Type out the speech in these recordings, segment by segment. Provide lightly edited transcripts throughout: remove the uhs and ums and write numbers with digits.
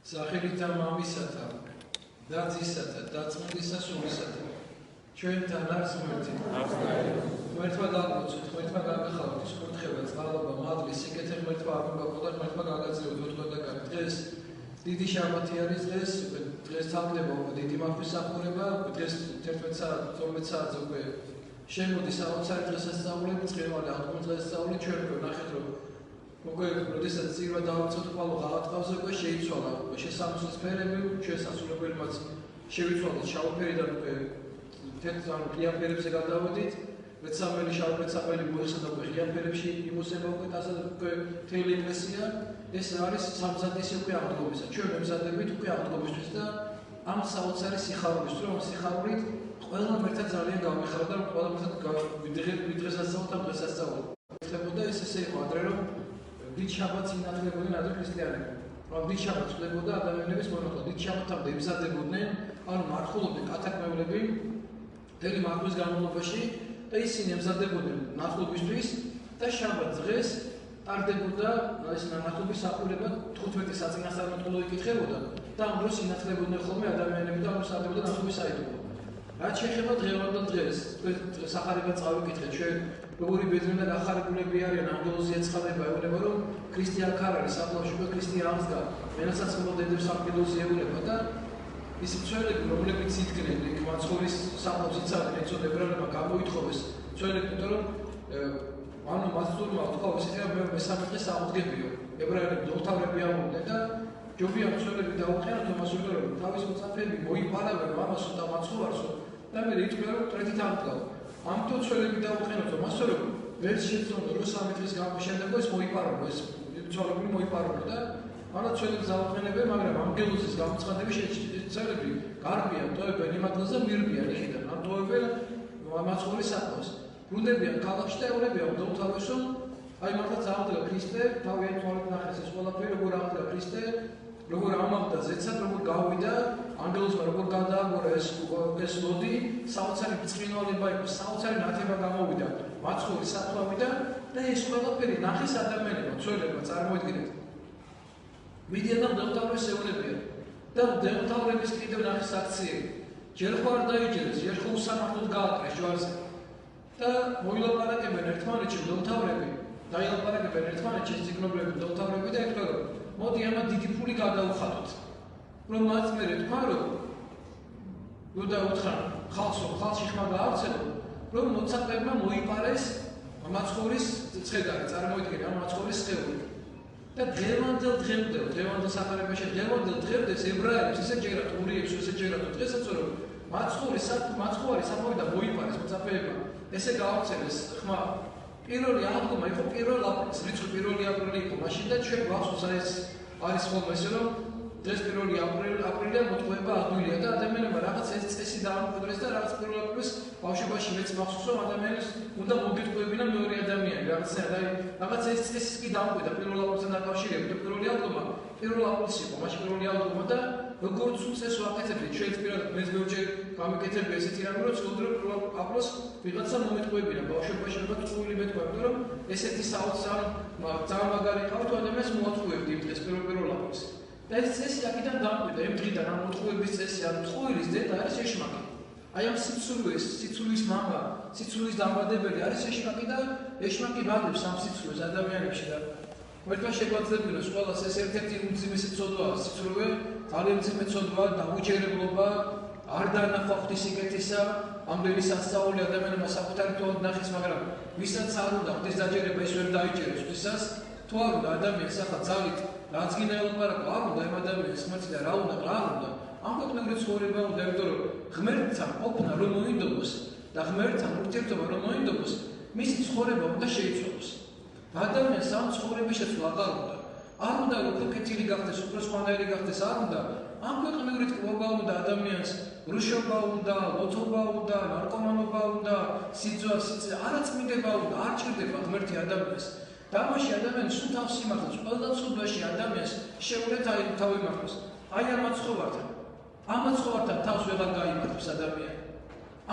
სახელითა მამისათა და ძისათა და წმინდისა სულისათა ჩვენთან არის ღმერთი ღმერთმა დაგმოცოთ ღმერთმა გაგახაოთ ის კურთხევა წყალობა მადლი სიკეთე ღმერთმა აბუბაკო და ღმერთმა გაგაძლევოთ ოთხგონდაგან დღეს დიდი შაბათი არის დღეს თავდება უკვე დიდი მართლმსახურება დღეს 11 საათზე 12 საათზე უკვე შემოდის საოცარი დღესასწაულები წვიმალი აღდგომის დღესასწაული ჩვენ უკვე ნახეთ რომ უკვე როდესაც წირვა დავწოთ ყვალო ღალატყავზე უკვე შეიცვალა შესამოსის ფერები შესასრულებელმაც შევიცვალოთ შავი ფერიდან უკვე თეთრ ღია ფერებზე გადავედით მეცამელი შავფერცამელი მოიხსნა უკვე ღია ფერებში იმოსება უკვე დასად უკვე მთელი ეკლესია ეს არის სამზადისი უკვე აღდგომისა ჩვენ მემზადებით უკვე აღდგომისთვის და ამ საოცარი სიხარულისთვის რომ სიხარულით ყველამ ერთად ძალიან გამიხარდა რომ ყველამ ერთად ვიდღესასწაულოთ ამ დღესასწაულს ხდებოდა ესე იყო ადრე რომ დიდ შაბათს ინახებოდნენ ადრე ქრისტიანები. რომ დიდ შაბათს ხდებოდა ადამიანების მონაკვეთი. დიდ შაბათამდე ემზადებოდნენ, ანუ მართლობდნენ კათაკმევლები მთელი მართლის განმავლობაში და ისინი ემზადებოდნენ მართლობისთვის და შაბათ დღეს ტარდებოდა ეს მართლობის საყურება 15 საწინასწარმეტყველო იკითხებოდა და ამ დროს ინახებოდნენ ხოლმე ადამიანები და მოსადებდა მართლობის საიდუმლო. რაც შეეხება დღევანდელ დღეს, სახარება წავიკითხეთ ჩვენ როგორი ბედნიერი და გახარებულები არიან ანგელოზი ეცხადება ეუბნება რომ ქრისტე აქ არ არის საფლავში უკვე ქრისტე აღსდგა მენაცაცხლო დედებს ანგელოზი ეუბნება და ის მცველები რომლებიც იდგნენ იქ მაცხოვრის საფლავს იცავდნენ ეცოდ ებრაელებმა გამოითხოვეს მცველები იმიტომ რომ ანუ მასწორმა თქვა ისე მე მესამე დღეს აღდგებიო ებრაელები დოქტორები ამბობდნენ და ჯობია მცველები დაუყენოთ თომას რომ თავის მოწაფეები მოიპარავენ ამასო და მაცხოვარსო და მე იტყვია რომ ტრეთით ამკლავ ამიტომ ცველები დაუყენოთ მასო რომ ვერ შეცდომდა რომ 3 დღის გამაშენდება ეს მოიპარავო ეს ცოლები მოიპარავო და არა ცველებს დაუყენებენ მაგრამ ანგელოზის გამოცხადების შეცდომები გარბიან ტოებენ იმადლზე მირბიან იქიდან ამ ტოებენ მაცხოვრის საფლავს ბრუნდებიან ქალაქში და ეუბნებიან დოქტორებსო აი მართლაც აღდგა ქრისტე თავიანთ თვალით ნახეს ეს ყველაფერი როგორ აღდგა ქრისტე როგორ ამაღლდა ზეცად როგორ გავიდა ანგელოზმა როგორ გადააგორა ეს ლოდი საოცარი ბრწყინვალება იყო საოცარი ნათება გამოვიდა მაცხოვრის საფლავიდან და ეს ყველაფერი ნახეს ადამიანებმა ცოლებმა წარმოიდგინეთ მიდიან და დოქტორებს ეუბნებიან და დოქტორების კიდევ ნახეს აქციები ჯერ ხო არ დაიჯერეს ჯერ ხო უსამართლოდ გააკრეს ჯვარზე და მოილაპარაკებენ ერთმანეთში დოქტორები დაილაპარაკებენ ერთმანეთში ციგნობლები დოქტორები და ეთქვა რომ მოდი ამათ დიდი ფული გადაუხადოთ რომ მათ მერე თქვა რომ და უთხრან ხალხში ხმა გაავრცელო რომ მოცაპებმა მოიპარეს მაცხოვრის ცხედარი წარმოიდგინე ამ მაცხოვრის სხეული და დღევანდელ სახარებაში დღევანდელ დღემდე ებრაელებს ისე ჯერათ ურიებს ისე ჯერათ დღესაც რომ მაცხოვრის საფლავიდან მოიპარეს მოცაპებმა ესე გაავრცელეს ხმა პირველი აღდგომა იყო 1 აპრილის რიცხვი 1 აპრილი იყო მაშინ და ჩვენ გვახსოვს ეს არის ხოლმე ესე რომ დღეს 1 აპრილია მოტყუება ადვილია და ადამიანებმა რაღაც ეს წესი დაამკვიდრეს და რაღაც 1 აპრილის ბავშვობაში მეც მახსოვს რომ ადამიანებს უნდა მოგიტყუებინა მეორე ადამიანი რაღაც ეს წესი კი დაამკვიდრა 1 აპრილთან დაკავშირებით 1 აღდგომა 1 აპრილის იყო მაშინ 1 აღდგომა და როგორც უწეს ვაკეთებდი ჩვენს პირადად მეც ბევრჯერ გამეკეთებდი ესეთი რამე რომ ცდილობდი რომ 1 აპრილს ვიღაცა მომიტყუებინა ბავშვობაში რომ წვილი მეთქვა იმიტომ რომ ესეთი საოცარი ძალიან მაგარი ყავთ ადამიანს მოაწყვევდი იმ დღეს 1 აპრილს და ეს წესი აქედან დამკვიდრა იმ დღიდან ამ მოწყუების წესი ან ტყუილის დედა არის ეშმაკი აი ამ სიცოცხლის მამა სიცოცხლის დამბადებელი არის ეშმაკი და ეშმაკი ბადებს ამ სიცოცხლეს ადამიანებში და მერტმა შეგვაძლევინოს ყველას ეს ერთ-ერთი უმძიმესი ცოდვაა სიცოცხლე ძალიან მძიმე ცოდვაა დაუჯერებლობა არ დანახვა ღვთისმსახურისა ამდენი სასწაული ადამიანებმა საკუთარი თვალით ნახეს მაგრამ ვისაც არ უნდა ღვთისდაჯერება ის ვერ დაიჯერებს ღვთისას თუ არ უნდა ადამიანს ახლა ძალით რაც გინდა ელაპარაკო არ უნდა იმ ადამიანის ღმერთი და რა უნდა ამ ქვეყნებრივ ცხოვრება უნდა იმიტომ რომ ღმერთთან ყოფნა რომ მოინდომოს და ღმერთთან ურთიერთობა რომ მოინდომოს მისი ცხოვრება უნდა შეიცვალოს ადამიანს ამ ცხოვრების შეცვლა არ უნდა რომ ქეთილი გახდეს უფრო სხვანაირი გახდეს არ უნდა ამ ქვეყნებრივ თქმა უნდა ადამიანს რუშობა უნდა ლოთობა უნდა ნარკომანობა უნდა სიძვა არაწმინდება უნდა არ ჭირდება ღმერთი ადამიანს და ამაში ადამიანს სულ თავს იმართოს ყველა ცოდვაში ადამიანს შეუძლია თავი მართოს აი ამ მაცხოვართან თავს ვეღარ გაიმართოს ადამიანი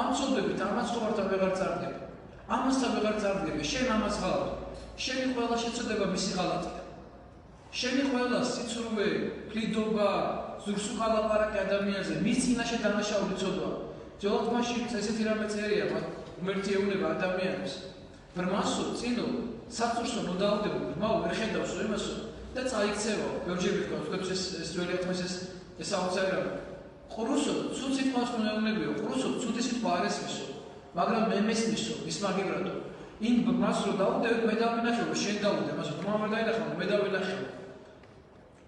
ამ ცოდვებით ამ მაცხოვართან ვეღარ წარდგება ამასთან ვეღარ წარდგება შენ ამას ღალატ შენი ყველა შეცოდება მისი ღალატია შენი ყველა სიცრუე, კლიდობა, ზურგს უყალაპარაკი ადამიანზე, მის წინაშე დანაშაული ცოდვა. ძველად მაშინ ესეთი რამე წერია, ღმერთი ეუბნება ადამიანებს. ბრმასო, წინო, საწურსო მოდაუდებო, ბრმა ვერ ხედავსო იმასო და წაიქცევა. ბევრჯერ ვიტყვა, თქვენს ეს ძველი ათმის ეს საოცარი რამე. ყრუსო, ცუდ სიტყვას უნეუნებიო, ყრუსო, ცუდი სიტყვა არ ესმისო, მაგრამ მე მესმისო, ის მაგივრადო. იმ ბრმას რო დაუდევ, მე დავინახო, შენ დაუდე, მასო ბრმა ვერ დაინახავ, მე დავინახე.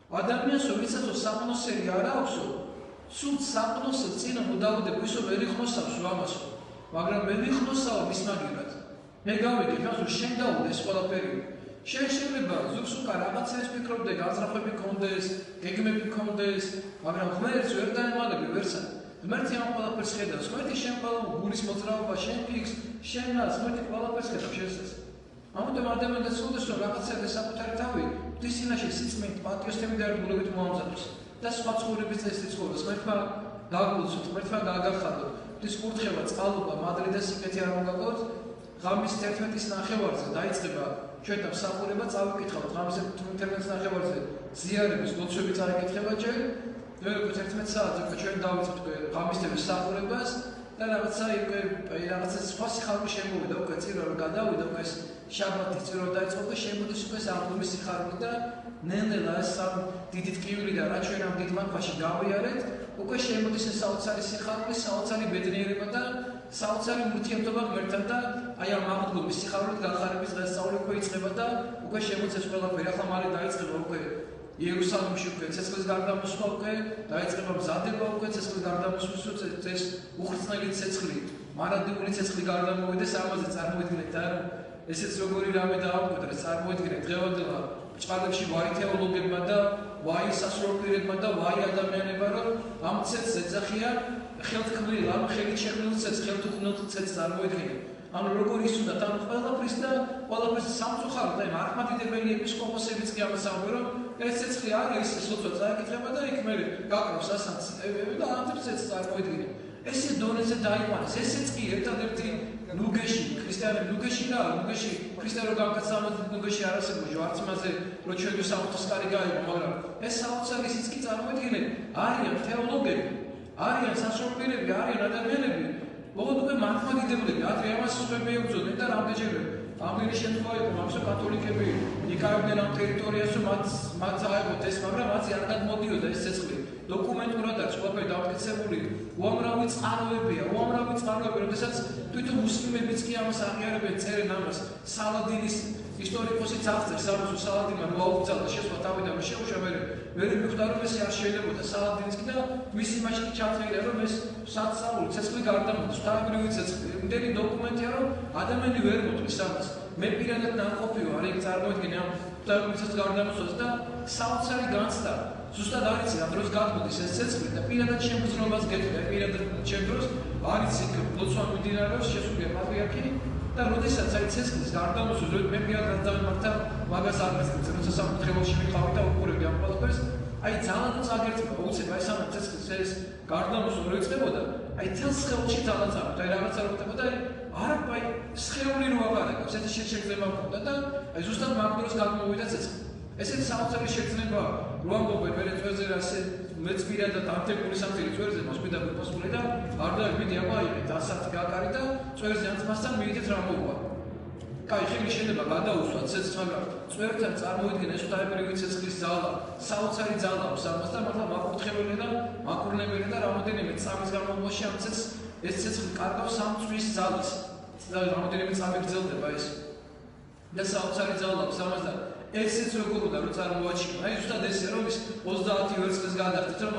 ადამიანს ვისაც საყნოსელი არ აქვსო, სულ საყნოს წინ მოდაუდებო, ისო ვერ იხნოსავს ამასო, მაგრამ მე ვიხნოსავ მის მაგივრად. მე გავიგე, რომ შენ დაუდე ეს ყველაფერი. შენ შეიძლება ზოგს უკან რაღაცას ფიქრობდე, განზრახები გქონდეს, გეგმები გქონდეს, მაგრამ ღმერთს ვერ დაემალები ვერსა. ღმერთი ამ ყველაფერს ხედავს, ღმერთი შენ ყველა გულის მოძრაობა, შენ ფიქს, შენ რას, ღმერთი ყველაფერს ხედავს შესაძ. ამიტომ ადამიანს სულდეს რომ რაღაცა საკუთარი თავი ღვთისინაში სიწმით, პატიოსნებით და ერთგულებით მოამზადოს და სხვა ცხოვრების წესით ცხოვროს. ღმერთმა გააგვიუწოთ, ღმერთმა გააგახადოთ, ღვთის კურთხევა, წყალობა, მადლი და სიკეთე არ მოგაგოთ. ღამის 11-ის ნახევარზე დაიწყება ჩვენთან მსახურება, წავიკითხავთ ღამის 11-ის ნახევარზე ზიარების ლოცვები წაიკითხება ჯერ. როგორც 11 საათზე ჩვენ დავიწყებთ ღამის მსახურებას და რაღაცა უკვე რაღაცა სხვა სიხარული შემოვიდა, უკვე წირვა რომ გადავიდა, უკვე შაბათი წირვა დაიწყო და შემოდის უკვე საღვთის სიხარული და ნელ-ნელა ეს დიდი ტკივილი და რა ჩვენ ამ დიდ მანქანაში გავიარეთ, უკვე შემოდის ეს საოცარი სიხარული, საოცარი ბედნიერება და საოცარი ურთიერთობა ღმერთთან და აი ამ აღდგომის სიხარულით გახარების დღესასწაული უკვე იწყება და უკვე შემოწეს ყველაფერი. ახლა მალე დაიწყება უკვე იერუსალიმში უკვე ცეცხლის გარდამოსვლა უკვე დაიწყება მზადება უკვე ცეცხლის გარდამოსვლის ეს უხრწნელი ცეცხლი, მარადიული ცეცხლი გარდამოვიდეს, ამაზე წარმოიდგინეთ და ესეც როგორი რამე დაამკვიდრეს, წარმოიდგინეთ დღევანდელ ჭყალებში ვაი თეოლოგებმა და ვაი სასწავლებლებმა და ვაი ადამიანებმა რომ ამ ცეცხლს ეძახიან ხელთქმნილ, ამ ხელით შექმნილ ცეცხლს, ხელთქმნილ ცეცხლს წარმოიდგინეთ. ანუ როგორ ისუნდათ ამ ყველაფრის და ყველაფრის სამწუხაროდ და მართლმადიდებელი ეპისკოპოსებიც კი ამასაუბრებენ რომ ეს ცეცხლი არის ის ლოცვა წაიკითხება და იქ მე გაკრავს ასანს და ამ ცეცხლს წარმოიდგინეთ. ესე დონეზე დაიყვანეს, ესეც კი ერთადერთი ნუგეში, ქრისტიანები ნუგეში რა, ნუგეში ქრისტიანო გამკაცალად ნუგეში არ არსებობს ჯვარცმაზე, რომ ჩვენი საღვთო სკარი გაიგო, მაგრამ ეს საოცარი ისიც კი წარმოიდგინეთ, არიან თეოლოგები, არიან სასწავლებლები, არიან ადამიანები, მოკლედ უკვე მართლმადიდებლები, ადრე ამას სხვები ებრძოდნენ და რამდენჯერმე ამდენი შემთხვევა იყო, ამასო კათოლიკები იკავებდნენ ამ ტერიტორიას, რომ მათ აეღოთ ეს, მაგრამ მათი არ გადმოდიოდა ეს ცეცხლი. დოკუმენტურადაც ყველაფერი დამტკიცებული, უამრავი წყაროებია, როდესაც თვითონ მუსლიმებიც კი ამას აღიარებენ, წერენ ამას. სალადინის ისტორიკოსიც აღწერს ამას, რომ სალადინმა მოაუგზავნა შესვლა თავიდან შეუშვა, ვერ მიხვდა რომ ეს არ შეიძლებოდა სალადინს კი და მის იმაში კი ჩამწირდა რომ ეს საწაული ცეცხლი გარდამოდის, თავებრივი ცეცხლი. იმდენი დოკუმენტია რომ ადამიანი ვერ მოწმის ამას. მე პირადად ნამყოფი ვარ, იქ წარმოიდგინე ამ თავებრივი გარდამოსვას და საოცარი განცდა. ზუსტად არ იცი რა დროს გადმოდის ეს ცეცხლი და პირადად შემგზნობას გეტყვი, პირადად ჩემ დროს არ იცი ლოცვა მიმდინარეობს შესულია პატრიარქი და როდესაც აი ცეცხლის გარდამოსვას მე პირადად დავიმართა მაგას არ მესწრებს, როცა სამკუთხედში ვიყავი და უყურებდი ამ ყველაფერს, აი ძალადაც აგერთება, უცებ აი სამ ცეცხლის ეს გარდამოსვლა რო იწყებოდა, აი თელს ხელში ძალაც აქვს, აი რაღაცა რო ხდებოდა, არა აი სხეული რო აღარებს, ეს შეიძლება მქონდა და აი ზუსტად მაგ დროს გადმოვიდა ცეცხლი. ესეც საოცარი შეგრძნება რო ამბობენ მე წვერზე ასე მეც პირადად ანტეკული სამწირი წვერზე მოსკვიდა გიპოსული და არ დავიდი აბა აიღეთ ასათი გაკარი და წვერზე ანთმასთან მიიდეთ რა მოუვა. კაი ხელი შეიძლება გადაუსვათ ცეცხლს, მაგრამ წვერთან წარმოიდგინე ეს თავებრივი ცეცხლის ძალა, საოცარი ძალა აქვს ამას და მართლა მაკურთხებელი და მაკურნებელი და რამოდენიმე წამის განმავლობაში ამ ცეცხლს ეს ცეცხლი კარგავს სამ წვის ძალას. და რამოდენიმე წამი გრძელდება ეს. და საოცარი ძალა აქვს ამას და ესეც როგორ უნდა რომ წარმოაჩინო. აი ზუსტად ესე რომ ის 30 ვერცხლის გადახდით რომ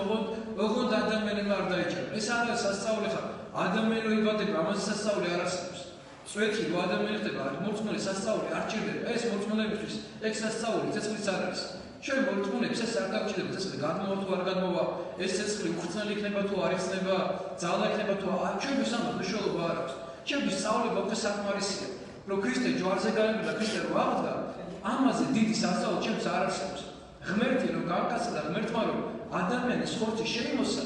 ოღონდ ადამიანებმა არ დაიჭირო. ეს არ არის სასწაული ხარ. ადამიანი რო იბადება, ამაზე სასწაული არ არსებობს. წვეთი რო ადამიანი ხდება, მორწმუნე სასწაული არ ჭირდება. ეს მორწმუნეებისთვის ეგ სასწაული ცეცხლიც არ არის. ჩვენ მორწმუნეებს ეს არ გავჭირდება, ცეცხლი გადმოვა თუ არ გადმოვა, ეს ცეცხლი უხრწნელი იქნება თუ არ იქნება, ძალა იქნება თუ არ, ჩვენთვის ამას მნიშვნელობა არ აქვს. ჩვენთვის სწავლება უკვე საკმარისია. რომ ქრისტე ჯვარზე გაემგზა, ქრისტე რო აღდგა, ამაზე დიდი სასწაული ჩემს არ არსებობს. ღმერთი რომ გამკაცდა და ღმერთმა რომ ადამიანის ხორცი შეიმოსა,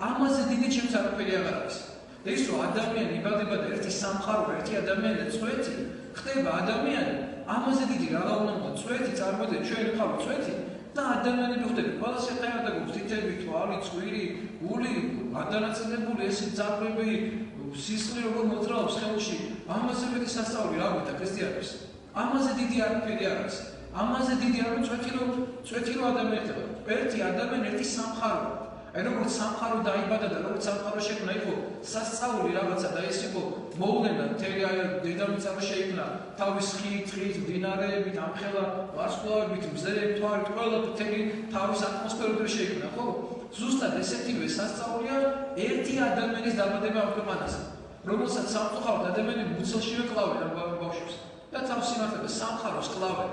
ამაზე დიდი ჩემს არაფერი აღარ არის. და ის რომ ადამიანი იბადება და ერთი სამყარო, ერთი ადამიანი და წვეთი ხდება ადამიანი, ამაზე დიდი რა უნდა წვეთი წარმოიდგინე, ჩვენ ვიყავით წვეთი, და ადამიანები ხვდები, ყველა შეხედაგობს თითები, თვალი, წვირი, გული, გადანაწილებული ეს ძაღლები, სისხლი როგორ მოძრაობს ხელში, ამაზე მეტი სასწაული რა გვინდა ქრისტიანებს. ამაზე დიდი არაფერი არ არის. ამაზე დიდი არ წვეთილო ადამიანი ხდება. ერთი ადამიანი ერთი სამყარო. აი როგორც სამყარო დაიბადა და როგორც სამყარო შექმნა იყო სასწაული რაღაცა და ეს იყო მოვლენა მთელი აი დედამიწა შეიქმნა თავის ხით, მდინარეებით, ამხელა, ვარსკვლავებით, მზეებით, თვარით, ყველა მთელი თავის ატმოსფეროთი შეიქმნა, ხო? ზუსტად ესეთივე სასწაულია ერთი ადამიანის დაბადება ამ ქვეყანაზე, რომელსაც სამწუხაროდ ადამიანები მუცელშივე კლავენ ამ ბავშვებს და თავს იმართება სამყაროს კლავენ,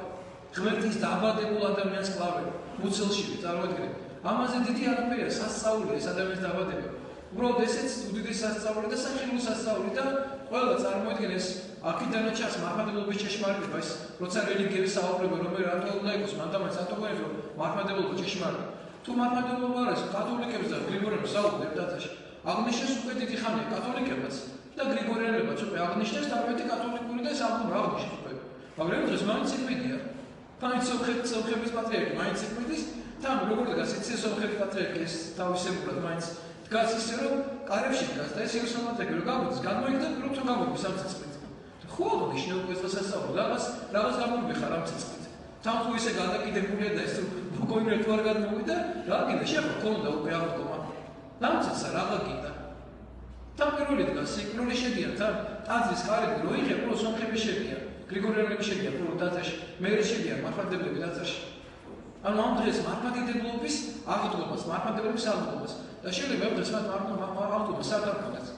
ღმერთის დაბადებულ ადამიანს კლავენ, მუცელშივე წარმოიდგინეთ. ამაზე დიდი არაფერია სასწაულია ეს ადამიანის დაბადება. უბრალოდ ესეც უდიდესი სასწაული და სახილული სასწაული და ყველა წარმოიდგინეს აქედანაც ჩანს მართლმადიდებლობის ჭეშმარიტება ის როცა რელიგიების საუბრება რომ რატო უნდა იყოს მანდამაც ატოგვენებს რომ მართლმადიდებლობა ჭეშმარიტია. თუ მართლმადიდებლობა არის კათოლიკებს და გრიგორიელებს საუბრობთ დათაში. აღნიშნეს უკვე დიდი ხანია კათოლიკებიც და გრიგორიელებიც უკვე აღნიშნეს და მეტი კათოლიკური და საუბრობ აღნიშნეს უკვე. მაგრამ დღეს მაინც იყვიდია. მაინც სომხეთის პატრიარქი მაინც იყვიდის თან როგორ დგას იცის სომხეთის პატრიარქი ეს თავისებურად მაინც დგას ისე რომ კარებში დგას და ეს იერუსალიმამდე რო გამოდის გამოიგდა რომ თუ გამოდის ამ ცეცხლით. ხო ნიშნავ ეს სასწაული რაღაც გამოგვი ხარ ამ ცეცხლით. თან თუ ისე გადაკიდებულია და ეს ბუკოინერ თუ არ გადმოვიდა რა გინდა შეხო ქონდა უკვე აღდგომა. დამცეცა რაღა გინდა. თან პირველი დგას სიკვდილი შედიან თან ტაძრის კარები რო იღებ რო სომხები შედიან გრიგორიელები შედიან რო ტაძარში მე შედიან მართლმადიდებლები ტაძარში. ანუ ამ დღეს მართლმადიდებლობის აღდგომას, მართლმადიდებლობის აღდგომას და შეიძლება ამ დღეს აღდგომას არ გქონდეს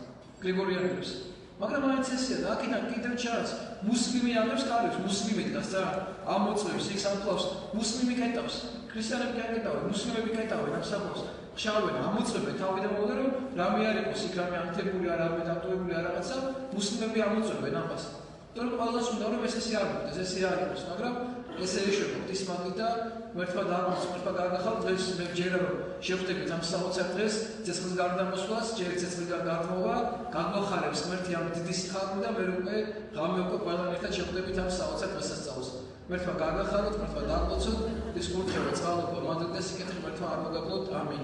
გრიგორიანელებს. მაგრამ მაინც ესეა და აქედან კიდევ ჩანს მუსლიმი ამებს კარებს, მუსლიმი დგას და ამოწევს იქ სამკლავს, მუსლიმი კეტავს, ქრისტიანები კი არ კეტავენ, მუსლიმები კეტავენ ამ სამკლავს. ხშავენ, ამოწევენ თავიდან მოვიდა რომ რამე არ იყოს იქ რამე ანთებული არ არის, დატოვებული არ რაღაცა, მუსლიმები ამოწევენ ამას. თორემ ყველას უნდა რომ ესე არ მოხდეს, ესე არ იყოს, მაგრამ ესე ეშვებოთ ის მაგით და მერთვა გააგახავთ დღეს მე ვჯერა რომ შევხვდებით ამ 60 დღეს ცეცხლის გარდამოსვლას, ჯერ ცეცხლის გარდამოვა, გაგვახარებს ღმერთი ამ დიდი სიხარული და მე უკვე ღამე უკვე ყველანი ერთად შევხვდებით ამ 60 დღესასწაულს. მერთვა გააგახაროთ, მერთვა დააყოლოთ, ის კურთხევა, წყალობა, მადლი და სიკეთე მერთვა არ მოგაგლოთ. ამინ.